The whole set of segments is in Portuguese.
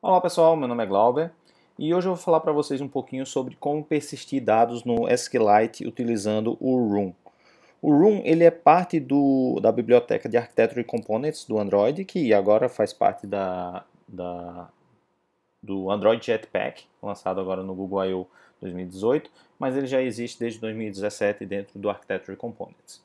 Olá pessoal, meu nome é Glauber e hoje eu vou falar para vocês um pouquinho sobre como persistir dados no SQLite utilizando o Room. O Room ele é parte da biblioteca de Architecture Components do Android, que agora faz parte do Android Jetpack, lançado agora no Google I/O 2018, mas ele já existe desde 2017 dentro do Architecture Components.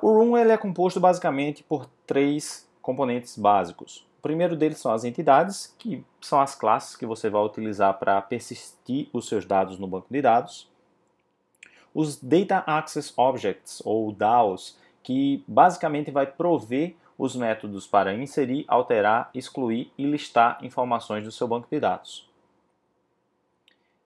O Room ele é composto basicamente por três componentes básicos. O primeiro deles são as entidades, que são as classes que você vai utilizar para persistir os seus dados no banco de dados. Os Data Access Objects, ou DAOs, que basicamente vai prover os métodos para inserir, alterar, excluir e listar informações do seu banco de dados.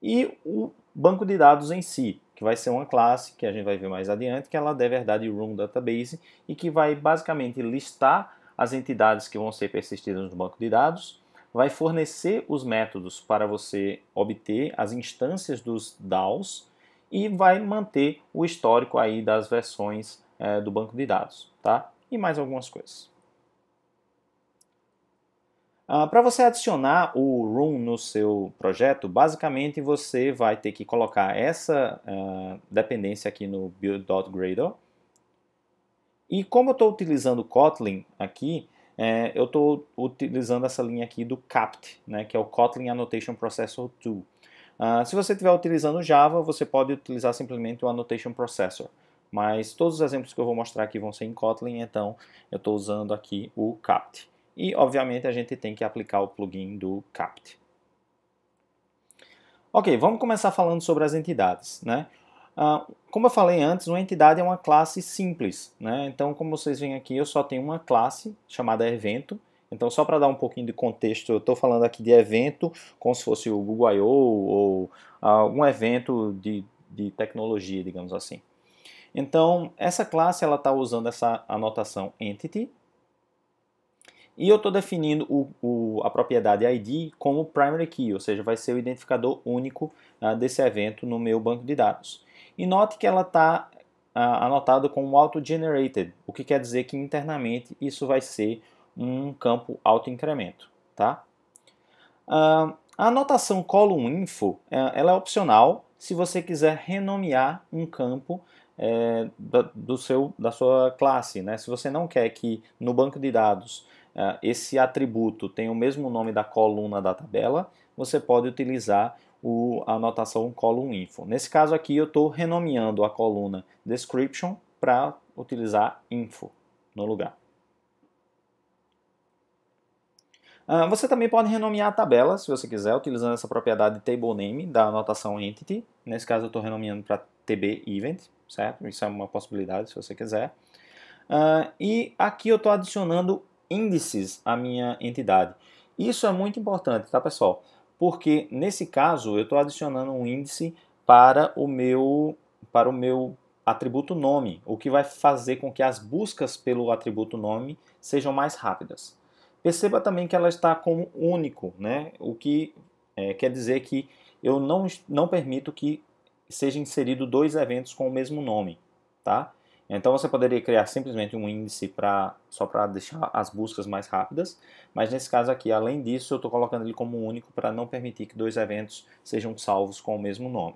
E o banco de dados em si, que vai ser uma classe que a gente vai ver mais adiante, que ela deve herdar de Room Database e que vai basicamente listar as entidades que vão ser persistidas no banco de dados, vai fornecer os métodos para você obter as instâncias dos DAOs e vai manter o histórico aí das versões do banco de dados, tá? E mais algumas coisas. Para você adicionar o Room no seu projeto, basicamente você vai ter que colocar essa dependência aqui no build.gradle. E como eu estou utilizando Kotlin aqui, eu estou utilizando essa linha aqui do CAPT, né, que é o Kotlin Annotation Processor 2. Se você estiver utilizando Java, você pode utilizar simplesmente o Annotation Processor. Mas todos os exemplos que eu vou mostrar aqui vão ser em Kotlin, então eu estou usando aqui o CAPT. E, obviamente, a gente tem que aplicar o plugin do CAPT. Ok, vamos começar falando sobre as entidades, né? Como eu falei antes, uma entidade é uma classe simples, né? Então, como vocês veem aqui, eu só tenho uma classe chamada evento. Então, só para dar um pouquinho de contexto, eu estou falando aqui de evento como se fosse o Google I/O ou algum evento de tecnologia, digamos assim. Então, essa classe ela está usando essa anotação entity. E eu estou definindo a propriedade ID como primary key, ou seja, vai ser o identificador único desse evento no meu banco de dados. E note que ela está anotado como auto-generated, o que quer dizer que internamente isso vai ser um campo auto-incremento. Tá? A anotação column.info ela é opcional se você quiser renomear um campo da sua classe. Né? Se você não quer que no banco de dados esse atributo tem o mesmo nome da coluna da tabela, você pode utilizar a anotação column.info. Nesse caso aqui eu estou renomeando a coluna description para utilizar info no lugar. Você também pode renomear a tabela, se você quiser, utilizando essa propriedade table name da anotação entity. Nesse caso eu estou renomeando para tb event, certo? Isso é uma possibilidade se você quiser. E aqui eu estou adicionando índices à minha entidade. Isso é muito importante, tá pessoal? Porque nesse caso eu estou adicionando um índice para o meu atributo nome, o que vai fazer com que as buscas pelo atributo nome sejam mais rápidas. Perceba também que ela está como único, né? O que quer dizer que eu não permito que seja inserido dois eventos com o mesmo nome, tá? Então você poderia criar simplesmente um índice só para deixar as buscas mais rápidas, mas nesse caso aqui, além disso, eu estou colocando ele como único para não permitir que dois eventos sejam salvos com o mesmo nome.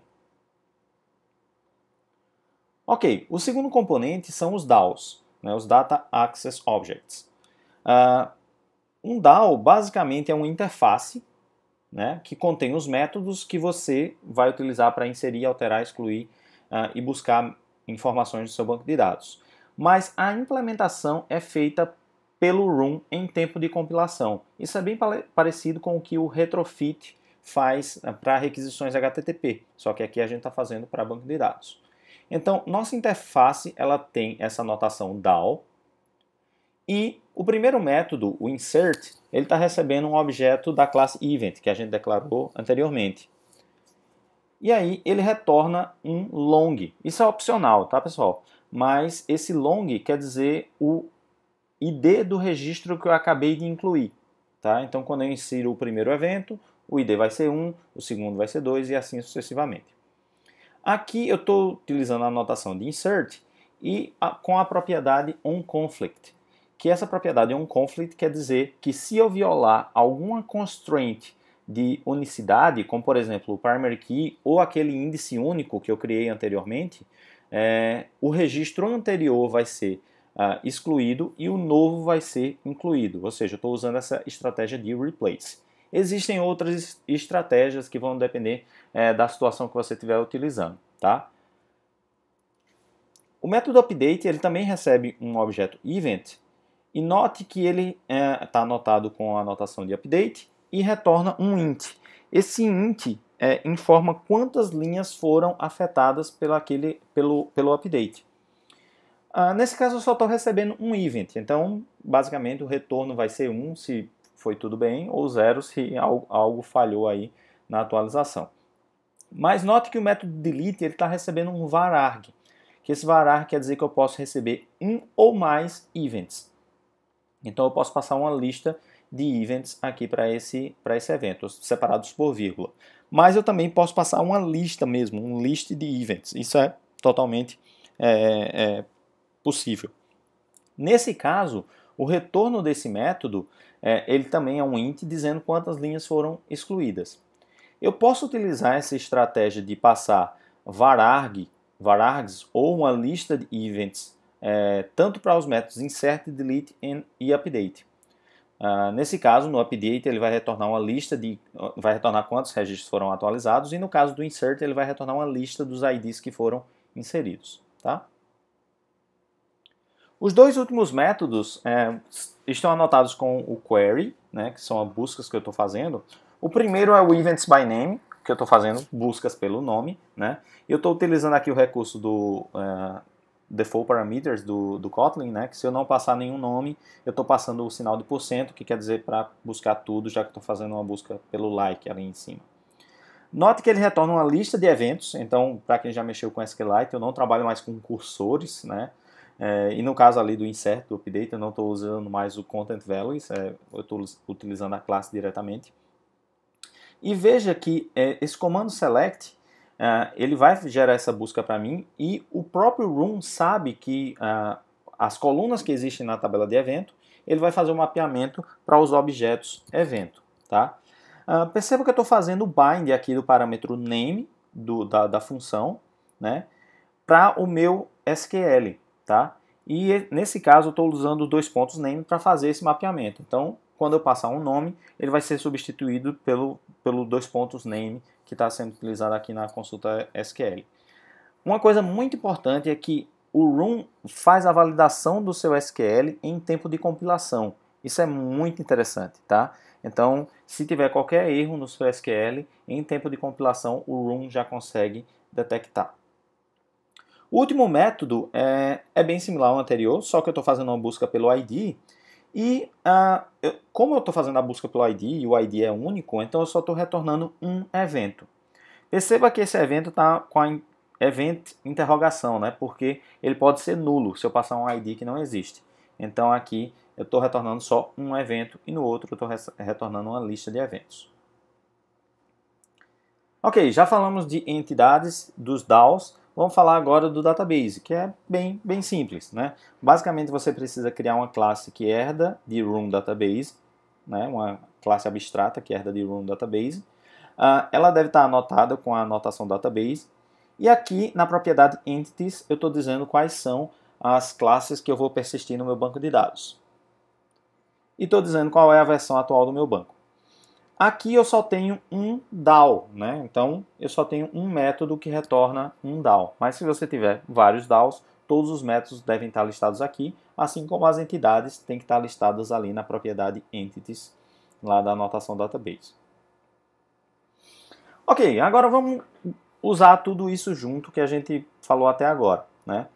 Ok, o segundo componente são os DAOs, né, os Data Access Objects. Um DAO basicamente é uma interface, né, que contém os métodos que você vai utilizar para inserir, alterar, excluir e buscar informações do seu banco de dados. Mas a implementação é feita pelo Room em tempo de compilação. Isso é bem parecido com o que o Retrofit faz para requisições HTTP, só que aqui a gente está fazendo para banco de dados. Então, nossa interface ela tem essa notação DAO e o primeiro método, o insert, ele está recebendo um objeto da classe event, que a gente declarou anteriormente. E aí ele retorna um long. Isso é opcional, tá pessoal? Mas esse long quer dizer o ID do registro que eu acabei de incluir. Tá? Então quando eu insiro o primeiro evento, o ID vai ser 1, o segundo vai ser 2 e assim sucessivamente. Aqui eu estou utilizando a anotação de insert e com a propriedade onConflict, que essa propriedade onConflict quer dizer que se eu violar alguma constraint de unicidade, como por exemplo o primary key ou aquele índice único que eu criei anteriormente, o registro anterior vai ser excluído e o novo vai ser incluído, ou seja, eu estou usando essa estratégia de replace. Existem outras estratégias que vão depender da situação que você estiver utilizando, tá? O método update ele também recebe um objeto event e note que ele está anotado com a anotação de update e retorna um int. Esse int informa quantas linhas foram afetadas pelo update. Nesse caso eu só estou recebendo um event, então basicamente o retorno vai ser 1 se foi tudo bem ou 0 se algo falhou aí na atualização. Mas note que o método delete está recebendo um vararg, que esse vararg quer dizer que eu posso receber um ou mais events. Então eu posso passar uma lista de events aqui para esse evento, separados por vírgula. Mas eu também posso passar uma lista mesmo, um list de events. Isso é totalmente possível. Nesse caso, o retorno desse método, ele também é um int dizendo quantas linhas foram excluídas. Eu posso utilizar essa estratégia de passar varargs ou uma lista de events, tanto para os métodos insert, delete e update. Nesse caso, no update ele vai retornar uma lista vai retornar quantos registros foram atualizados e no caso do insert ele vai retornar uma lista dos IDs que foram inseridos, tá? Os dois últimos métodos estão anotados com o query, né, que são as buscas que eu estou fazendo. O primeiro é o events by name, que eu estou fazendo buscas pelo nome, né? Eu estou utilizando aqui o recurso do default parameters do Kotlin, né? Que se eu não passar nenhum nome, eu estou passando o sinal de %, que quer dizer para buscar tudo, já que estou fazendo uma busca pelo like ali em cima. Note que ele retorna uma lista de eventos, então para quem já mexeu com SQLite, eu não trabalho mais com cursores, né? E no caso ali do insert, do update, eu não estou usando mais o content values, eu estou utilizando a classe diretamente. E veja que esse comando select, ele vai gerar essa busca para mim e o próprio room sabe que as colunas que existem na tabela de evento, ele vai fazer um mapeamento para os objetos evento, tá? Perceba que eu estou fazendo o bind aqui do parâmetro name da função, né, para o meu SQL, tá? E nesse caso eu estou usando dois pontos name para fazer esse mapeamento. Então, quando eu passar um nome, ele vai ser substituído pelo dois pontos name que está sendo utilizado aqui na consulta SQL. Uma coisa muito importante é que o room faz a validação do seu SQL em tempo de compilação. Isso é muito interessante, tá? Então, se tiver qualquer erro no seu SQL, em tempo de compilação, o room já consegue detectar. O último método é bem similar ao anterior, só que eu estou fazendo uma busca pelo ID. E como eu estou fazendo a busca pelo ID e o ID é único, então eu só estou retornando um evento. Perceba que esse evento está com a event interrogação, né? Porque ele pode ser nulo se eu passar um ID que não existe. Então aqui eu estou retornando só um evento e no outro eu estou retornando uma lista de eventos. Ok, já falamos de entidades, dos DAOs. Vamos falar agora do database, que é bem simples, né? Basicamente você precisa criar uma classe que herda de room database, né? Uma classe abstrata que herda de room database. Ela deve estar anotada com a anotação database. E aqui na propriedade entities eu estou dizendo quais são as classes que eu vou persistir no meu banco de dados. E estou dizendo qual é a versão atual do meu banco. Aqui eu só tenho um DAO, né? Então eu só tenho um método que retorna um DAO. Mas se você tiver vários DAOs, todos os métodos devem estar listados aqui, assim como as entidades têm que estar listadas ali na propriedade entities, lá da anotação database. Ok, agora vamos usar tudo isso junto que a gente falou até agora, né?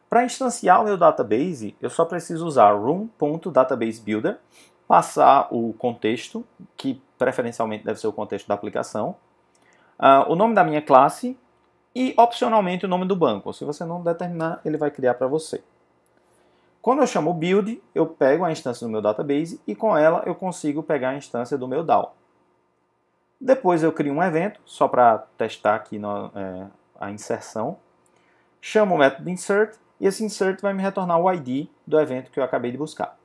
Para instanciar o meu database, eu só preciso usar room.databasebuilder, passar o contexto, que preferencialmente deve ser o contexto da aplicação, o nome da minha classe e, opcionalmente, o nome do banco. Se você não determinar, ele vai criar para você. Quando eu chamo build, eu pego a instância do meu database e com ela eu consigo pegar a instância do meu DAO. Depois eu crio um evento, só para testar aqui a inserção. Chamo o método insert e esse insert vai me retornar o ID do evento que eu acabei de buscar.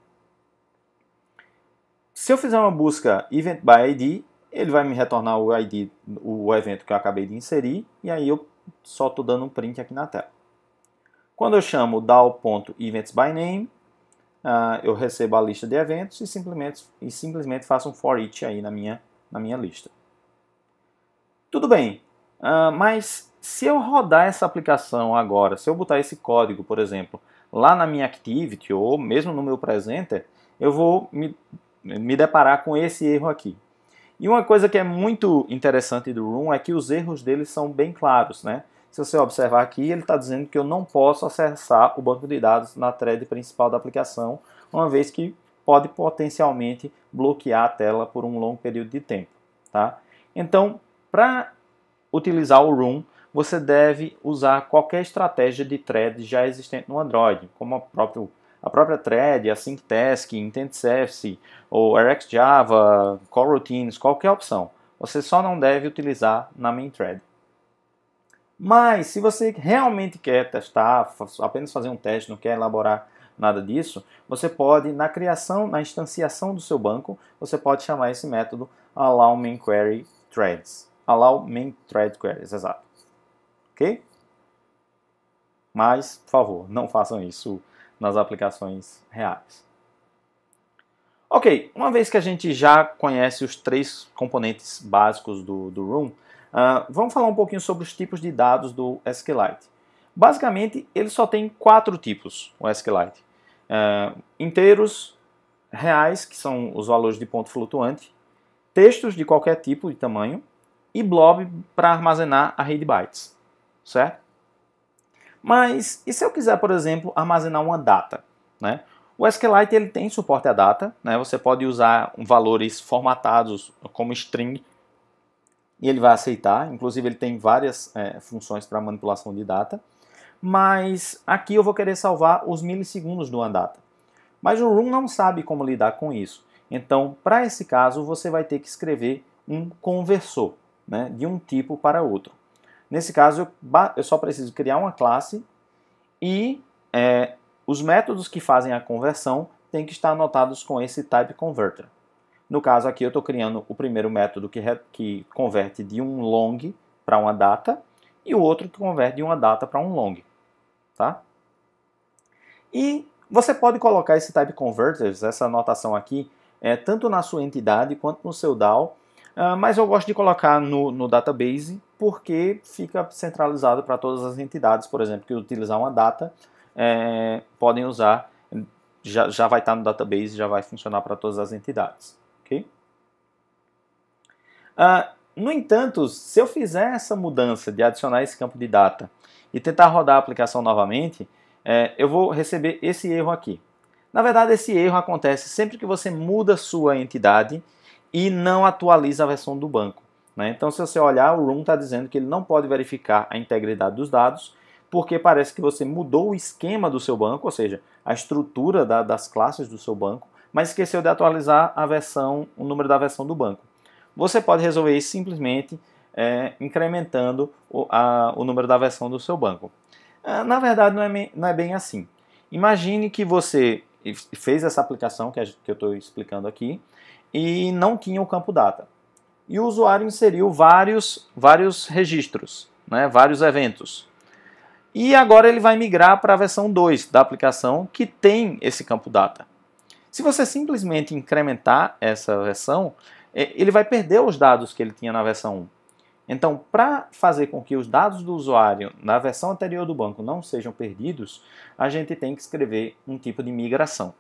Se eu fizer uma busca event by ID, ele vai me retornar o ID, o evento que eu acabei de inserir, e aí eu só estou dando um print aqui na tela. Quando eu chamo DAO.eventsByName, eu recebo a lista de eventos e simplesmente faço um for each aí na minha lista. Tudo bem, mas se eu rodar essa aplicação agora, se eu botar esse código, por exemplo, lá na minha Activity ou mesmo no meu Presenter, eu vou me deparar com esse erro aqui. E uma coisa que é muito interessante do Room é que os erros dele são bem claros, né? Se você observar aqui, ele está dizendo que eu não posso acessar o banco de dados na thread principal da aplicação, uma vez que pode potencialmente bloquear a tela por um longo período de tempo, tá? Então, para utilizar o Room, você deve usar qualquer estratégia de thread já existente no Android, como a própria thread, a SyncTask, IntentService, ou RxJava, Coroutines, qualquer opção. Você só não deve utilizar na main thread. Mas, se você realmente quer testar, apenas fazer um teste, não quer elaborar nada disso, você pode, na instanciação do seu banco, você pode chamar esse método allow main query threads. Allow main thread queries, exato. Ok? Mas, por favor, não façam isso nas aplicações reais. Ok, uma vez que a gente já conhece os 3 componentes básicos do Room, vamos falar um pouquinho sobre os tipos de dados do SQLite. Basicamente, ele só tem 4 tipos, o SQLite. Inteiros, reais, que são os valores de ponto flutuante, textos de qualquer tipo e tamanho, e blob para armazenar a RAID bytes, certo? Mas, e se eu quiser, por exemplo, armazenar uma data, né? O SQLite ele tem suporte a data, né? Você pode usar valores formatados como string e ele vai aceitar. Inclusive ele tem várias funções para manipulação de data. Mas aqui eu vou querer salvar os milissegundos do data. Mas o Room não sabe como lidar com isso. Então, para esse caso, você vai ter que escrever um conversor, né? De um tipo para outro. Nesse caso, eu só preciso criar uma classe e os métodos que fazem a conversão têm que estar anotados com esse type converter. No caso aqui eu estou criando o primeiro método que converte de um long para uma data e o outro que converte de uma data para um long. Tá? E você pode colocar esse type converters, essa anotação aqui, tanto na sua entidade quanto no seu DAO, mas eu gosto de colocar no database porque fica centralizado para todas as entidades, por exemplo, que utilizar uma data, podem usar, já vai estar no database, já vai funcionar para todas as entidades. Okay? No entanto, se eu fizer essa mudança de adicionar esse campo de data e tentar rodar a aplicação novamente, eu vou receber esse erro aqui. Na verdade, esse erro acontece sempre que você muda sua entidade e não atualiza a versão do banco. Né? Então, se você olhar, o Room está dizendo que ele não pode verificar a integridade dos dados, porque parece que você mudou o esquema do seu banco, ou seja, a estrutura das classes do seu banco, mas esqueceu de atualizar o número da versão do banco. Você pode resolver isso simplesmente incrementando o número da versão do seu banco. Na verdade, não é bem assim. Imagine que você fez essa aplicação que eu estou explicando aqui e não tinha o campo data. E o usuário inseriu vários registros, né, vários eventos. E agora ele vai migrar para a versão 2 da aplicação que tem esse campo data. Se você simplesmente incrementar essa versão, ele vai perder os dados que ele tinha na versão 1. Então, para fazer com que os dados do usuário na versão anterior do banco não sejam perdidos, a gente tem que escrever um tipo de migração.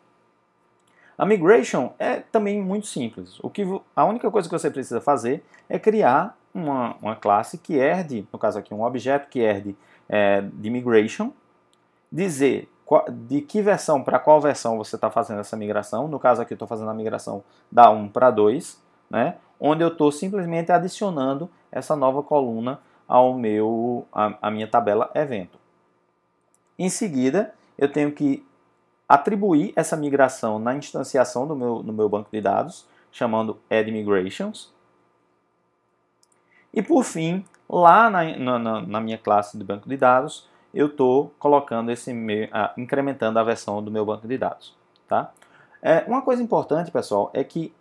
A migration é também muito simples. A única coisa que você precisa fazer é criar uma classe que herde, no caso aqui um objeto que herde de migration, dizer de que versão para qual versão você está fazendo essa migração. No caso aqui eu estou fazendo a migração da 1 para 2, né, onde eu estou simplesmente adicionando essa nova coluna à minha tabela evento. Em seguida, eu tenho que atribuir essa migração na instanciação no meu banco de dados, chamando add migrations. E por fim, lá na minha classe de banco de dados, eu estou colocando incrementando a versão do meu banco de dados. Tá? Uma coisa importante, pessoal, é que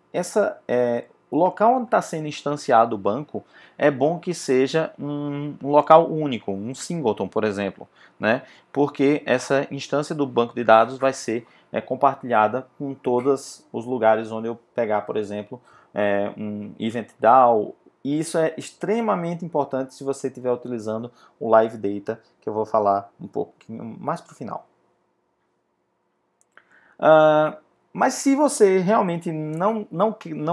o local onde está sendo instanciado o banco é bom que seja um local único, um singleton, por exemplo, né? Porque essa instância do banco de dados vai ser compartilhada com todos os lugares onde eu pegar, por exemplo, um event DAO. E isso é extremamente importante se você estiver utilizando o Live Data, que eu vou falar um pouquinho mais para o final. Mas se você realmente não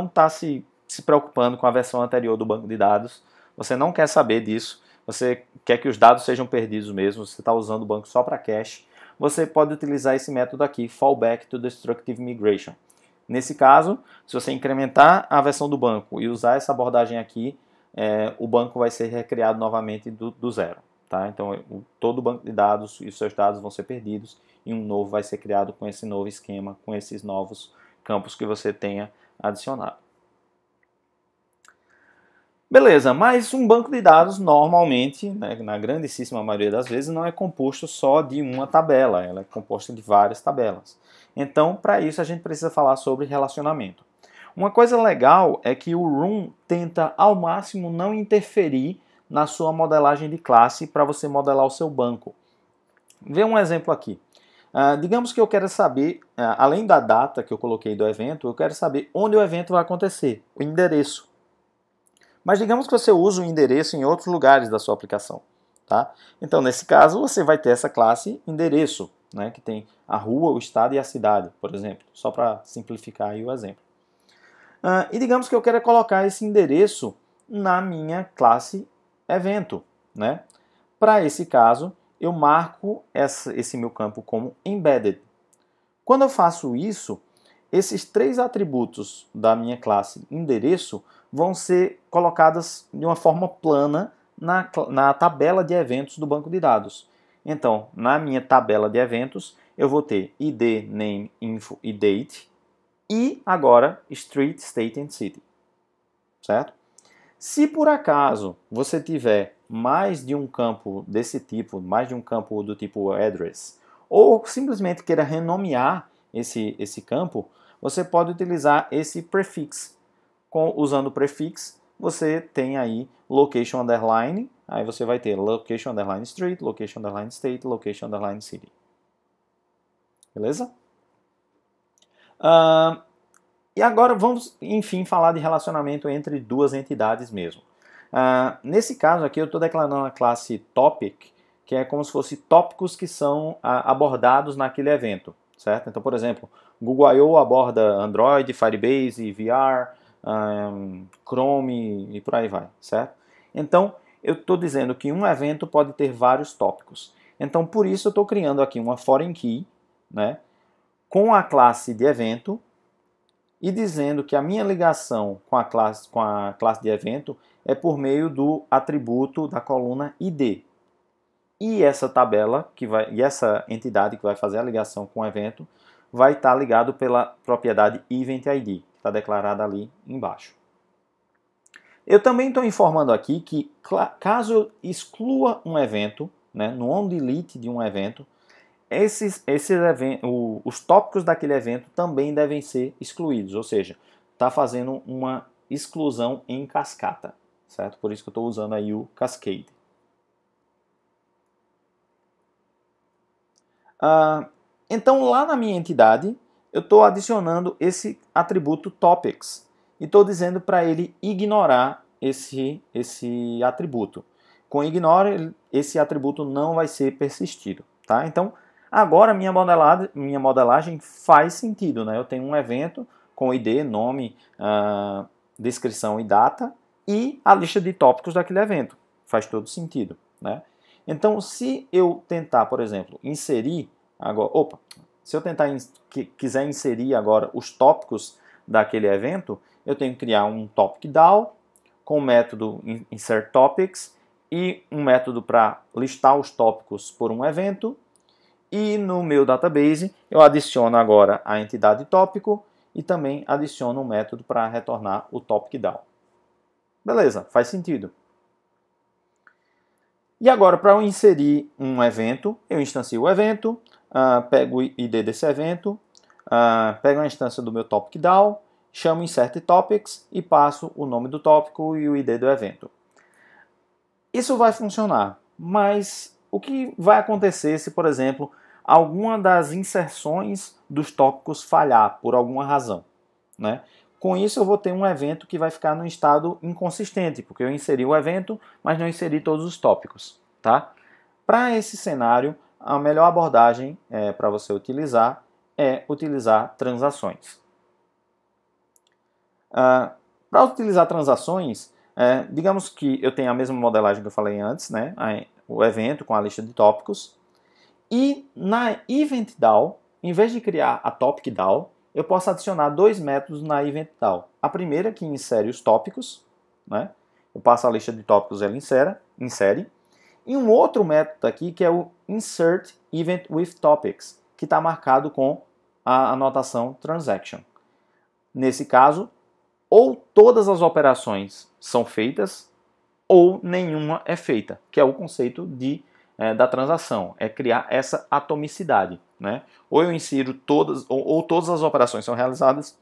está se preocupando com a versão anterior do banco de dados, você não quer saber disso, você quer que os dados sejam perdidos mesmo, você está usando o banco só para cache, você pode utilizar esse método aqui, Fallback to Destructive Migration. Nesse caso, se você incrementar a versão do banco e usar essa abordagem aqui, o banco vai ser recriado novamente do zero. Tá? Então, todo o banco de dados e os seus dados vão ser perdidos e um novo vai ser criado com esse novo esquema, com esses novos campos que você tenha adicionado. Beleza, mas um banco de dados normalmente, né, na grandíssima maioria das vezes, não é composto só de uma tabela, ela é composta de várias tabelas. Então, para isso, a gente precisa falar sobre relacionamento. Uma coisa legal é que o Room tenta, ao máximo, não interferir na sua modelagem de classe para você modelar o seu banco. Vê um exemplo aqui. Digamos que eu quero saber, além da data que eu coloquei do evento, eu quero saber onde o evento vai acontecer, o endereço. Mas digamos que você usa o endereço em outros lugares da sua aplicação. Tá? Então, nesse caso, você vai ter essa classe endereço, né, que tem a rua, o estado e a cidade, por exemplo, só para simplificar aí o exemplo. E digamos que eu quero colocar esse endereço na minha classe evento. Né? Para esse caso, eu marco esse meu campo como embedded. Quando eu faço isso, esses três atributos da minha classe endereço vão ser colocados de uma forma plana na tabela de eventos do banco de dados. Então, na minha tabela de eventos, eu vou ter ID, Name, Info e Date e agora Street, State and City. Certo? Se por acaso você tiver mais de um campo desse tipo, mais de um campo do tipo address, ou simplesmente queira renomear esse campo, você pode utilizar esse prefix. Usando o prefix, você tem aí location underline, aí você vai ter location underline street, location underline state, location underline city. Beleza? E agora vamos, enfim, falar de relacionamento entre duas entidades mesmo. Nesse caso aqui eu estou declarando a classe topic, que é como se fosse tópicos que são abordados naquele evento, certo? Então, por exemplo, Google I/O aborda Android, Firebase, VR, Chrome e por aí vai, certo? Então, eu estou dizendo que um evento pode ter vários tópicos. Então, por isso eu estou criando aqui uma foreign key, né, com a classe de evento e dizendo que a minha ligação com a classe de evento é por meio do atributo da coluna ID. E essa tabela, e essa entidade que vai fazer a ligação com o evento, vai estar ligado pela propriedade Event ID, que está declarada ali embaixo. Eu também estou informando aqui que, caso eu exclua um evento, né, no onDelete de um evento, os tópicos daquele evento também devem ser excluídos, ou seja, está fazendo uma exclusão em cascata, certo? Por isso que eu estou usando aí o cascade. Então, lá na minha entidade, eu estou adicionando esse atributo topics e estou dizendo para ele ignorar esse atributo. Com ignore, esse atributo não vai ser persistido. Tá? Então, agora minha modelagem faz sentido. Né? Eu tenho um evento com ID, nome, descrição e data e a lista de tópicos daquele evento. Faz todo sentido. Né? Então, se eu tentar, por exemplo, inserir agora, se eu quiser inserir agora os tópicos daquele evento, eu tenho que criar um topic DAO com o método insertTopics e um método para listar os tópicos por um evento. E no meu database eu adiciono agora a entidade tópico e também adiciono um método para retornar o topic DAO. Beleza, faz sentido. E agora, para eu inserir um evento, eu instancio o evento, pego o ID desse evento, pego a instância do meu topic DAO, chamo insert topics e passo o nome do tópico e o ID do evento. Isso vai funcionar, mas o que vai acontecer se, por exemplo, alguma das inserções dos tópicos falhar por alguma razão, né? Com isso eu vou ter um evento que vai ficar no estado inconsistente, porque eu inseri o evento, mas não inseri todos os tópicos, tá? Para esse cenário, a melhor abordagem para você utilizar é utilizar transações. Para utilizar transações, digamos que eu tenho a mesma modelagem que eu falei antes, né? O evento com a lista de tópicos, e na EventDAO, em vez de criar a TopicDAO, eu posso adicionar dois métodos na EventDAO. A primeira que insere os tópicos, né? Eu passo a lista de tópicos, ela insere. E um outro método aqui que é o Insert Event with Topics, que está marcado com a anotação Transaction. Nesse caso, ou todas as operações são feitas, ou nenhuma é feita, que é o conceito da transação, é criar essa atomicidade, né? Ou eu insiro todas, ou todas as operações são realizadas,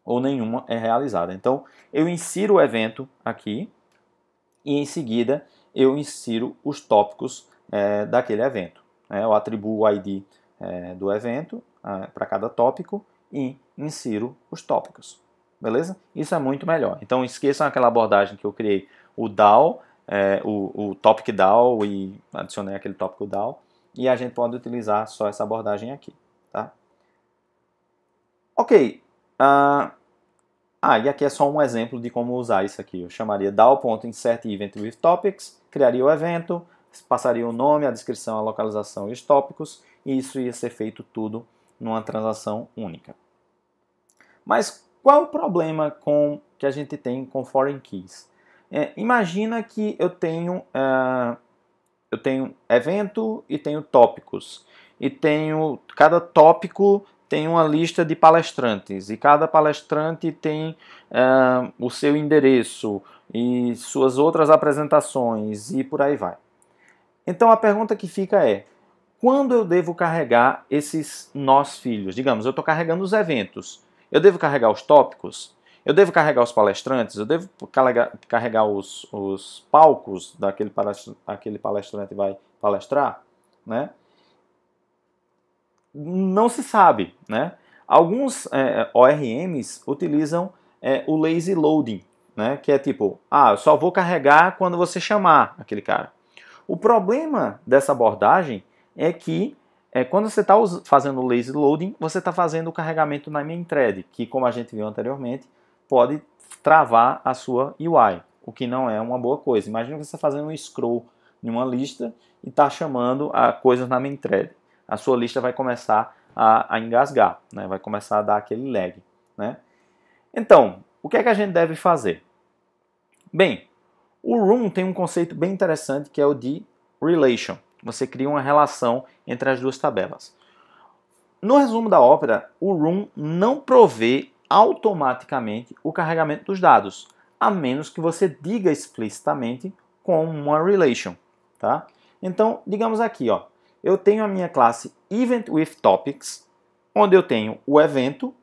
ou nenhuma é realizada. Então, eu insiro o evento aqui, e em seguida eu insiro os tópicos daquele evento. Eu atribuo o ID do evento para cada tópico e insiro os tópicos. Beleza? Isso é muito melhor. Então esqueçam aquela abordagem que eu criei, o DAO, o Topic DAO, e adicionei aquele tópico DAO, e a gente pode utilizar só essa abordagem aqui. Tá? Ok. E aqui é só um exemplo de como usar isso aqui. Eu chamaria DAO.InsertEventWithTopics, criaria o evento, passaria o nome, a descrição, a localização e os tópicos, e isso ia ser feito tudo numa transação única. Mas qual o problema que a gente tem com foreign keys? Imagina que eu tenho evento e tenho tópicos. E cada tópico tem uma lista de palestrantes. E cada palestrante tem o seu endereço e suas outras apresentações e por aí vai. Então a pergunta que fica é: quando eu devo carregar esses nós filhos? Digamos, eu estou carregando os eventos. Eu devo carregar os tópicos? Eu devo carregar os palestrantes? Eu devo carregar os palcos daquele palestrante vai palestrar? Né? Não se sabe. Né? Alguns ORMs utilizam o lazy loading, né? Que é tipo, eu só vou carregar quando você chamar aquele cara. O problema dessa abordagem é que quando você está fazendo o lazy loading, você está fazendo o carregamento na main thread, que, como a gente viu anteriormente, pode travar a sua UI, o que não é uma boa coisa. Imagina que você está fazendo um scroll em uma lista e está chamando coisas na main thread. A sua lista vai começar a engasgar, né? Vai começar a dar aquele lag. Né? Então, o que é que a gente deve fazer? Bem, o Room tem um conceito bem interessante que é o de relation. Você cria uma relação entre as duas tabelas. No resumo da ópera, o Room não provê automaticamente o carregamento dos dados, a menos que você diga explicitamente com uma relation. Tá? Então, digamos aqui, eu tenho a minha classe EventWithTopics, onde eu tenho o evento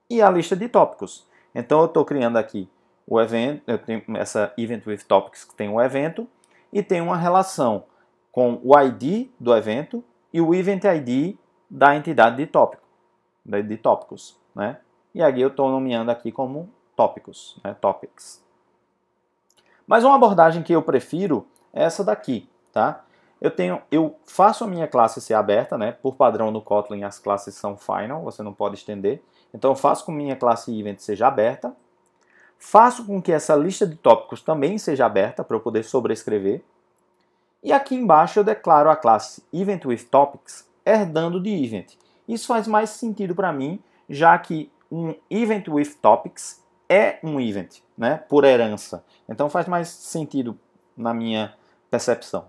e a lista de tópicos. Então, eu estou criando aqui o evento, eu tenho essa EventWithTopics que tem o evento e tem uma relação com o ID do evento e o Event ID da entidade de tópicos. Né? E aqui eu estou nomeando aqui como tópicos, né? Topics. Mas uma abordagem que eu prefiro é essa daqui. Tá? Eu faço a minha classe ser aberta, né? Por padrão no Kotlin as classes são final, você não pode estender. Então eu faço com que minha classe event seja aberta. Faço com que essa lista de tópicos também seja aberta para eu poder sobrescrever. E aqui embaixo eu declaro a classe EventWithTopics herdando de event. Isso faz mais sentido para mim, já que um EventWithTopics é um event, né, por herança. Então faz mais sentido na minha percepção.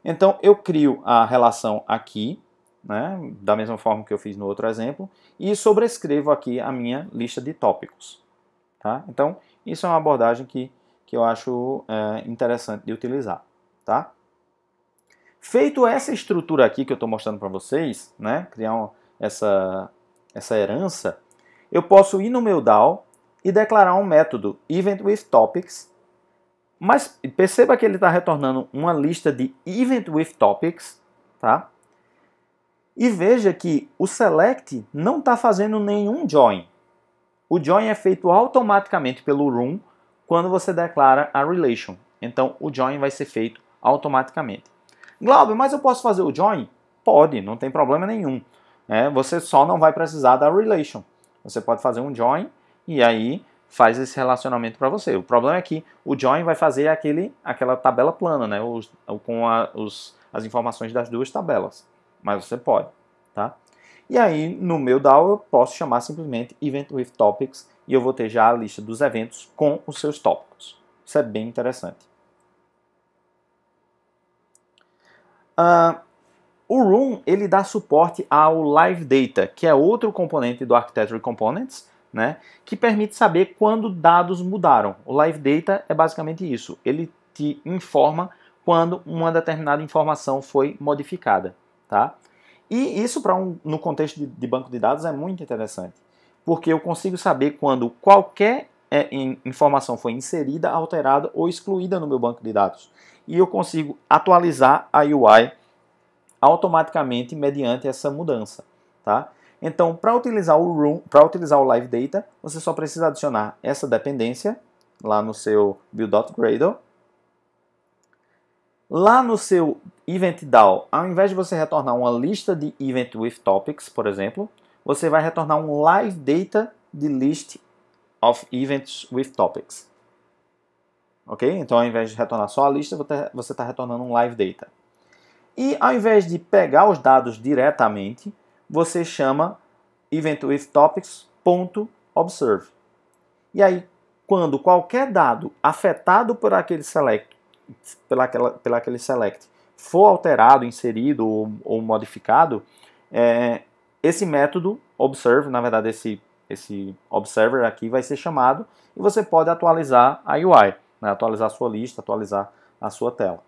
Então eu crio a relação aqui, né, da mesma forma que eu fiz no outro exemplo, e sobrescrevo aqui a minha lista de tópicos. Tá? Então isso é uma abordagem que eu acho interessante de utilizar. Tá? Feito essa estrutura aqui que eu estou mostrando para vocês, né, criar essa herança, eu posso ir no meu DAO e declarar um método EventWithTopics, mas perceba que ele está retornando uma lista de EventWithTopics, tá? E veja que o select não está fazendo nenhum join. O join é feito automaticamente pelo room quando você declara a relation. Então o join vai ser feito automaticamente. Glauber, mas eu posso fazer o join? Pode, não tem problema nenhum. Você só não vai precisar da relation. Você pode fazer um join e aí faz esse relacionamento para você. O problema é que o join vai fazer aquela tabela plana, né? Com as informações das duas tabelas. Mas você pode, tá? E aí, no meu DAO, eu posso chamar simplesmente EventWithTopics e eu vou ter já a lista dos eventos com os seus tópicos. Isso é bem interessante. O Room, ele dá suporte ao Live Data, que é outro componente do Architecture Components, né, que permite saber quando dados mudaram. O Live Data é basicamente isso. Ele te informa quando uma determinada informação foi modificada, tá? E isso, no contexto de banco de dados, é muito interessante, porque eu consigo saber quando qualquer informação foi inserida, alterada ou excluída no meu banco de dados. E eu consigo atualizar a UI automaticamente mediante essa mudança, tá? Então, para utilizar o Room, para utilizar o Live Data, você só precisa adicionar essa dependência lá no seu build.gradle. Lá no seu Event DAO, ao invés de você retornar uma lista de Event with Topics, por exemplo, você vai retornar um Live Data de List of Events with Topics. Ok? Então, ao invés de retornar só a lista, você está retornando um Live Data. E ao invés de pegar os dados diretamente, você chama EventWithTopics.observe. E aí, quando qualquer dado afetado por aquele select, pelaquele select for alterado, inserido ou modificado, esse método observe, na verdade esse observer aqui vai ser chamado e você pode atualizar a UI, né? Atualizar a sua lista, atualizar a sua tela.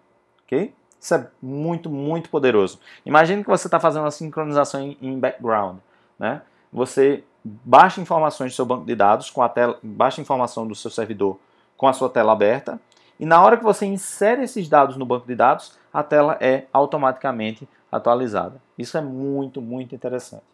Ok? Isso é muito, muito poderoso. Imagine que você está fazendo uma sincronização em background, né? Você baixa informações do seu banco de dados, baixa informação do seu servidor com a sua tela aberta, e na hora que você insere esses dados no banco de dados, a tela é automaticamente atualizada. Isso é muito, muito interessante.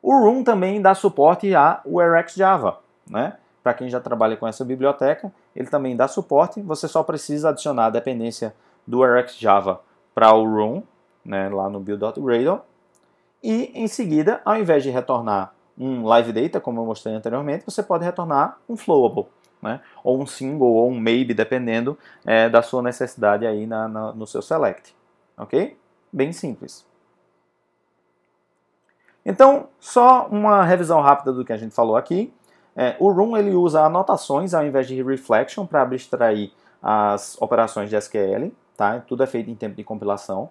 O Room também dá suporte ao RxJava, né? Para quem já trabalha com essa biblioteca, ele também dá suporte. Você só precisa adicionar a dependência do RxJava para o Room, né, lá no build.gradle. E em seguida, ao invés de retornar um Live Data, como eu mostrei anteriormente, você pode retornar um Flowable, né, ou um Single ou um Maybe, dependendo da sua necessidade aí no seu Select. Ok? Bem simples. Então, só uma revisão rápida do que a gente falou aqui. O Room ele usa anotações ao invés de reflection para abstrair as operações de SQL. Tá? Tudo é feito em tempo de compilação.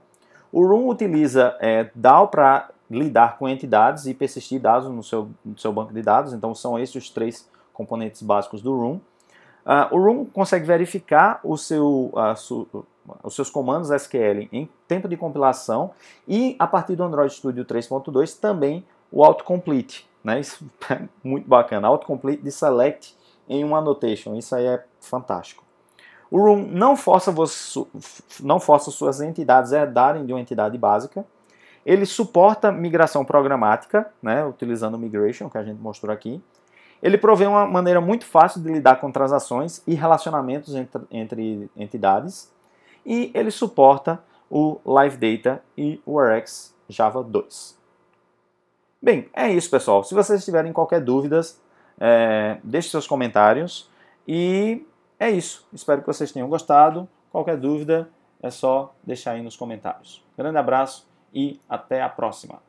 O Room utiliza DAO para lidar com entidades e persistir dados no seu banco de dados. Então, são esses os três componentes básicos do Room. O Room consegue verificar os seus comandos SQL em tempo de compilação e, a partir do Android Studio 3.2, também o autocomplete. Né? Isso é muito bacana. Autocomplete de select em uma annotation. Isso aí é fantástico. O Room não força suas entidades a herdarem de uma entidade básica. Ele suporta migração programática, né? Utilizando o migration, que a gente mostrou aqui. Ele provê uma maneira muito fácil de lidar com transações e relacionamentos entre entidades. E ele suporta o Live Data e o RxJava 2. Bem, é isso, pessoal. Se vocês tiverem qualquer dúvida, deixe seus comentários. E é isso. Espero que vocês tenham gostado. Qualquer dúvida é só deixar aí nos comentários. Grande abraço e até a próxima.